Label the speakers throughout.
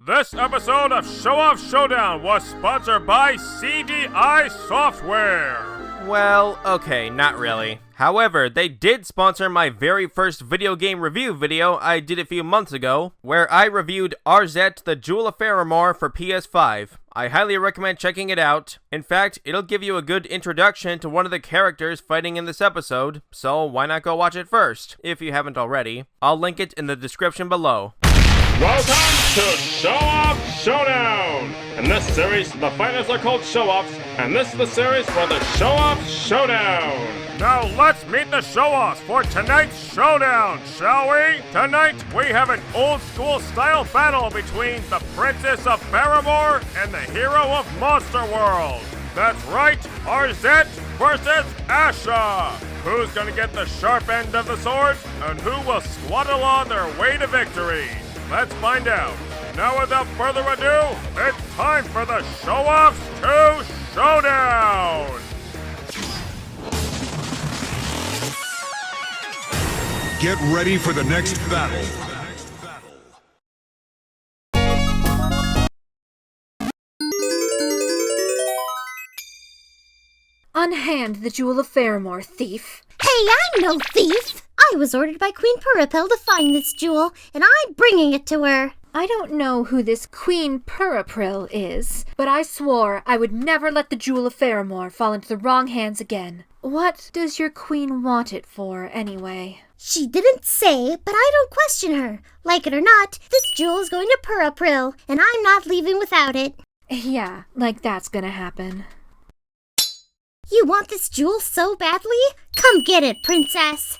Speaker 1: This episode of Show Off Showdown was sponsored by CDI Software.
Speaker 2: Well, okay, not really. However, they did sponsor my very first video game review video I did a few months ago, where I reviewed Arzette, the Jewel of Faramore for PS5. I highly recommend checking it out. In fact, it'll give you a good introduction to one of the characters fighting in this episode, so why not go watch it first, if you haven't already. I'll link it in the description below.
Speaker 1: Welcome to Show Off Showdown! In this series, the fighters are called Show-Offs, and this is the series for the Show Off Showdown! Now let's meet the Show-Offs for tonight's showdown, shall we? Tonight, we have an old-school style battle between the Princess of Faramore and the hero of Monster World. That's right, Arzette versus Asha! Who's gonna get the sharp end of the sword, and who will swaddle on their way to victory? Let's find out. Now without further ado, it's time for the Show-Offs to Showdown!
Speaker 3: Get ready for the next battle.
Speaker 4: Unhand the Jewel of Faramore, thief.
Speaker 5: Hey, I'm no thief! I was ordered by Queen Purapil to find this jewel, and I'm bringing it to her.
Speaker 4: I don't know who this Queen Purapil is, but I swore I would never let the Jewel of Faramore fall into the wrong hands again. What does your queen want it for, anyway?
Speaker 5: She didn't say, but I don't question her. Like it or not, this jewel is going to Purapil, and I'm not leaving without it.
Speaker 4: Yeah, like that's gonna happen.
Speaker 5: You want this jewel so badly? Come get it, princess!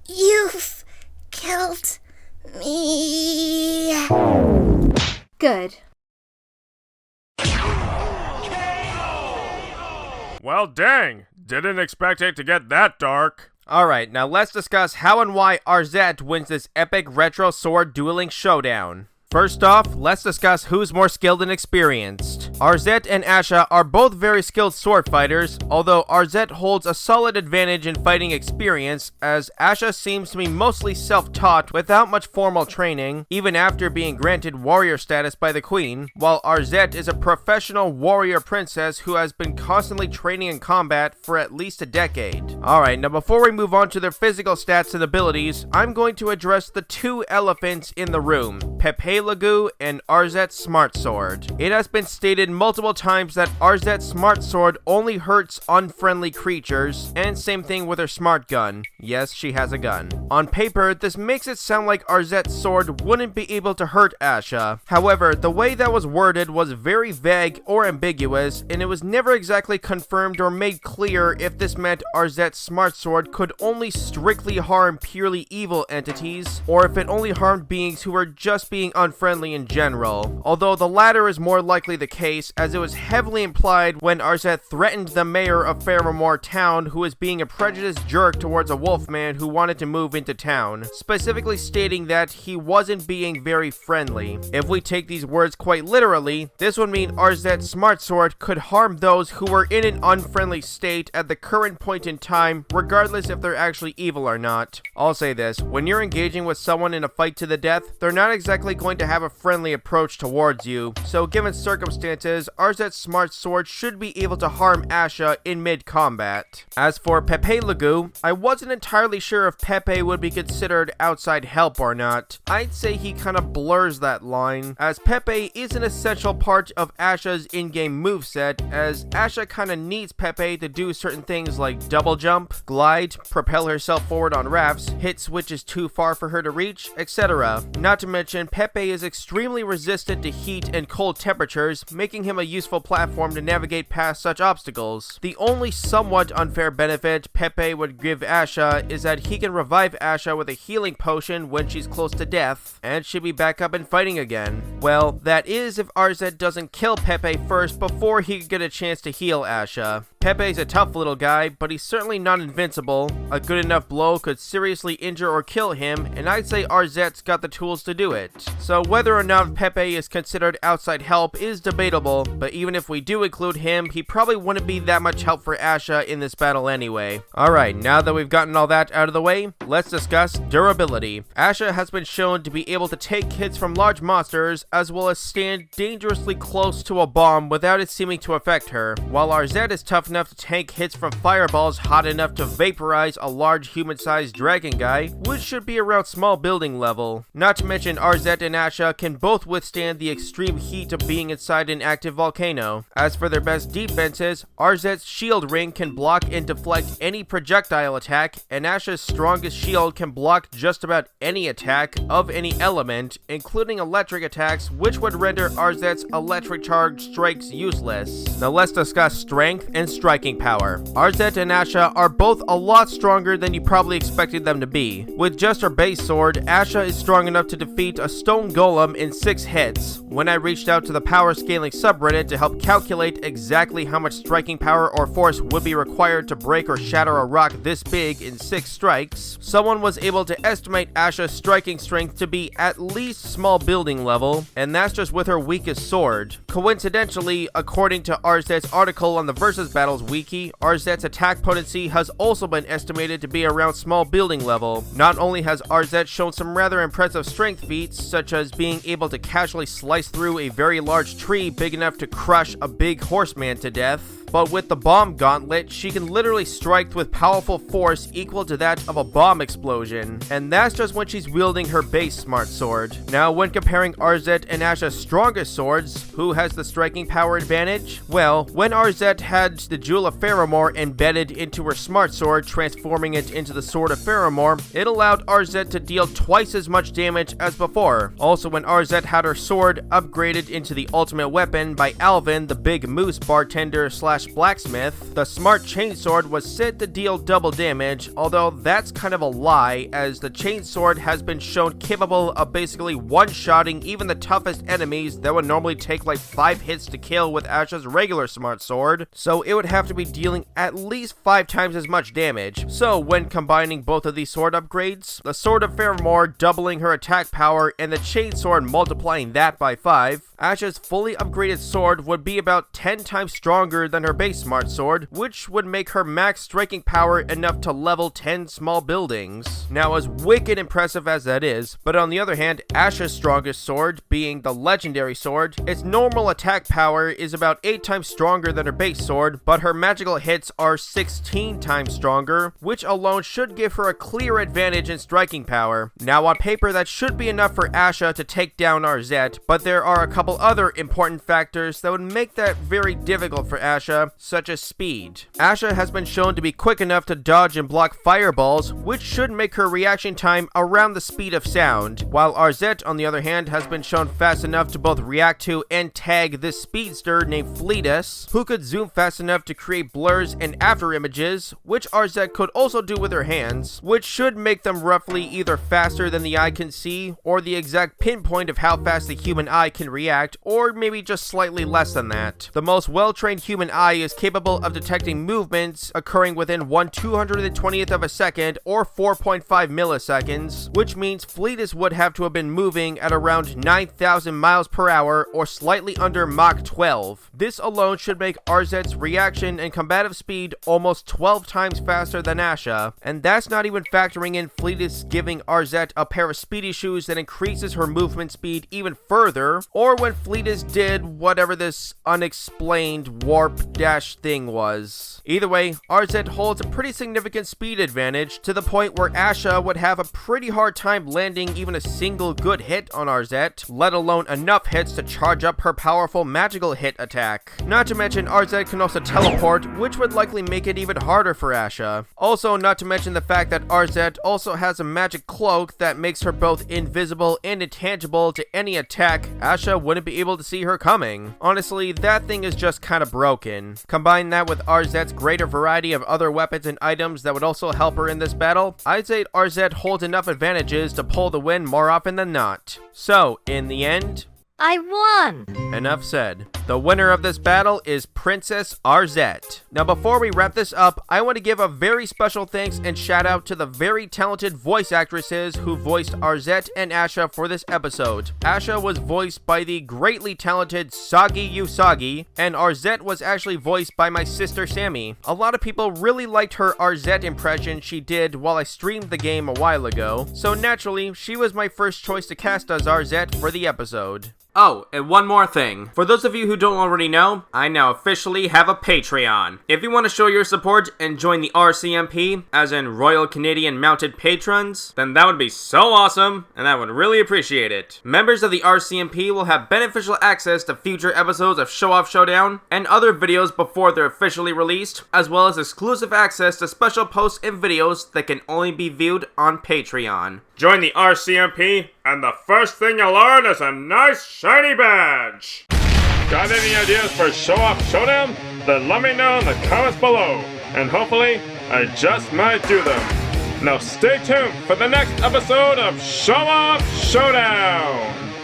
Speaker 5: You've killed me.
Speaker 4: Good.
Speaker 1: Well, dang! Didn't expect it to get that dark.
Speaker 2: Alright, now let's discuss how and why Arzette wins this epic retro sword dueling showdown. First off, let's discuss who's more skilled and experienced. Arzette and Asha are both very skilled sword fighters, although Arzette holds a solid advantage in fighting experience, as Asha seems to be mostly self-taught without much formal training, even after being granted warrior status by the queen, while Arzette is a professional warrior princess who has been constantly training in combat for at least a decade. Alright, now before we move on to their physical stats and abilities, I'm going to address the two elephants in the room, Pepe Lagoo and Arzette's Smart Sword. It has been stated multiple times that Arzette's Smart Sword only hurts unfriendly creatures, and same thing with her Smart Gun. Yes, she has a gun. On paper, this makes it sound like Arzette's sword wouldn't be able to hurt Asha. However, the way that was worded was very vague or ambiguous, and it was never exactly confirmed or made clear if this meant Arzette's Smart Sword could only strictly harm purely evil entities, or if it only harmed beings who were just being unfriendly in general, although the latter is more likely the case, as it was heavily implied when Arzette threatened the mayor of Faramore Town, who was being a prejudiced jerk towards a wolfman who wanted to move into town, specifically stating that he wasn't being very friendly. If we take these words quite literally, this would mean Arzette's Smart Sword could harm those who were in an unfriendly state at the current point in time, regardless if they're actually evil or not. I'll say this, when you're engaging with someone in a fight to the death, they're not exactly going to have a friendly approach towards you, so given circumstances, Arzette's Smart Sword should be able to harm Asha in mid-combat. As for Pepe Lagoo, I wasn't entirely sure if Pepe would be considered outside help or not. I'd say he kinda blurs that line, as Pepe is an essential part of Asha's in-game moveset, as Asha kinda needs Pepe to do certain things like double jump, glide, propel herself forward on rafts, hit switches too far for her to reach, etc. Not to mention, Pepe Pepe is extremely resistant to heat and cold temperatures, making him a useful platform to navigate past such obstacles. The only somewhat unfair benefit Pepe would give Asha is that he can revive Asha with a healing potion when she's close to death, and she'll be back up and fighting again. Well, that is if Arzette doesn't kill Pepe first before he could get a chance to heal Asha. Pepe's a tough little guy, but he's certainly not invincible. A good enough blow could seriously injure or kill him, and I'd say Arzette's got the tools to do it. So whether or not Pepe is considered outside help is debatable, but even if we do include him, he probably wouldn't be that much help for Asha in this battle anyway. Alright, now that we've gotten all that out of the way, let's discuss durability. Asha has been shown to be able to take hits from large monsters, as well as stand dangerously close to a bomb without it seeming to affect her, while Arzette is tough enough to tank hits from fireballs hot enough to vaporize a large human-sized dragon guy, which should be around small building level. Not to mention Arzette and Asha can both withstand the extreme heat of being inside an active volcano. As for their best defenses, Arzette's shield ring can block and deflect any projectile attack, and Asha's strongest shield can block just about any attack of any element, including electric attacks, which would render Arzette's electric charge strikes useless. Now let's discuss strength and striking power. Arzette and Asha are both a lot stronger than you probably expected them to be. With just her base sword, Asha is strong enough to defeat a stone golem in 6 hits. When I reached out to the power scaling subreddit to help calculate exactly how much striking power or force would be required to break or shatter a rock this big in 6 strikes, someone was able to estimate Asha's striking strength to be at least small building level, and that's just with her weakest sword. Coincidentally, according to Arzette's article on the Versus Battles wiki, Arzette's attack potency has also been estimated to be around small building level. Not only has Arzette shown some rather impressive strength feats, such as being able to casually slice through a very large tree big enough to crush a big horseman to death, but with the bomb gauntlet, she can literally strike with powerful force equal to that of a bomb explosion, and that's just when she's wielding her base smart sword. Now, when comparing Arzette and Asha's strongest swords, who has the striking power advantage? Well, when Arzette had the Jewel of Faramore embedded into her smart sword, transforming it into the Sword of Faramore, it allowed Arzette to deal twice as much damage as before. Also, when Arzette had her sword upgraded into the ultimate weapon by Alvin, the big moose bartender slash blacksmith, the smart chainsword was said to deal double damage, although that's kind of a lie, as the chainsword has been shown capable of basically one-shotting even the toughest enemies that would normally take like 5 hits to kill with Asha's regular smart sword, so it would have to be dealing at least 5 times as much damage. So when combining both of these sword upgrades, the Sword of Faramore doubling her attack power and the chainsword multiplying that by 5, Asha's fully upgraded sword would be about 10 times stronger than her base smart sword, which would make her max striking power enough to level 10 small buildings. Now, as wicked impressive as that is, but on the other hand, Asha's strongest sword, being the legendary sword, its normal attack power is about 8 times stronger than her base sword, but her magical hits are 16 times stronger, which alone should give her a clear advantage in striking power. Now, on paper, that should be enough for Asha to take down Arzette, but there are a couple other important factors that would make that very difficult for Asha, such as speed. Asha has been shown to be quick enough to dodge and block fireballs, which should make her reaction time around the speed of sound, while Arzette, on the other hand, has been shown fast enough to both react to and tag this speedster named Fleetus, who could zoom fast enough to create blurs and after images, which Arzette could also do with her hands, which should make them roughly either faster than the eye can see, or the exact pinpoint of how fast the human eye can react, or maybe just slightly less than that. The most well-trained human eye is capable of detecting movements occurring within 1/220th of a second or 4.5 milliseconds, which means Fleetus would have to have been moving at around 9,000 miles per hour or slightly under Mach 12. This alone should make Arzette's reaction and combative speed almost 12 times faster than Asha, and that's not even factoring in Fleetus giving Arzette a pair of speedy shoes that increases her movement speed even further, or when when Fleetus did whatever this unexplained warp dash thing was. Either way, Arzette holds a pretty significant speed advantage to the point where Asha would have a pretty hard time landing even a single good hit on Arzette, let alone enough hits to charge up her powerful magical hit attack. Not to mention Arzette can also teleport, which would likely make it even harder for Asha. Also, not to mention the fact that Arzette also has a magic cloak that makes her both invisible and intangible to any attack. Asha wouldn't be able to see her coming. Honestly, that thing is just kinda broken. Combine that with Arzette's greater variety of other weapons and items that would also help her in this battle, I'd say Arzette holds enough advantages to pull the win more often than not. So, in the end,
Speaker 6: I won!
Speaker 2: enough said. The winner of this battle is Princess Arzette. Now before we wrap this up, I want to give a very special thanks and shout out to the very talented voice actresses who voiced Arzette and Asha for this episode. Asha was voiced by the greatly talented Sagi Usagi, and Arzette was actually voiced by my sister Sammy. A lot of people really liked her Arzette impression she did while I streamed the game a while ago, so naturally, she was my first choice to cast as Arzette for the episode. Oh, and one more thing. For those of you who don't already know, I now officially have a Patreon. If you want to show your support and join the RCMP, as in Royal Canadian Mounted Patrons, then that would be so awesome, and I would really appreciate it. Members of the RCMP will have beneficial access to future episodes of Show Off Showdown and other videos before they're officially released, as well as exclusive access to special posts and videos that can only be viewed on Patreon.
Speaker 1: Join the RCMP, and the first thing you'll learn is a nice shiny badge. Got any ideas for Show Off Showdown? Then let me know in the comments below, and hopefully, I just might do them. Now stay tuned for the next episode of Show Off Showdown!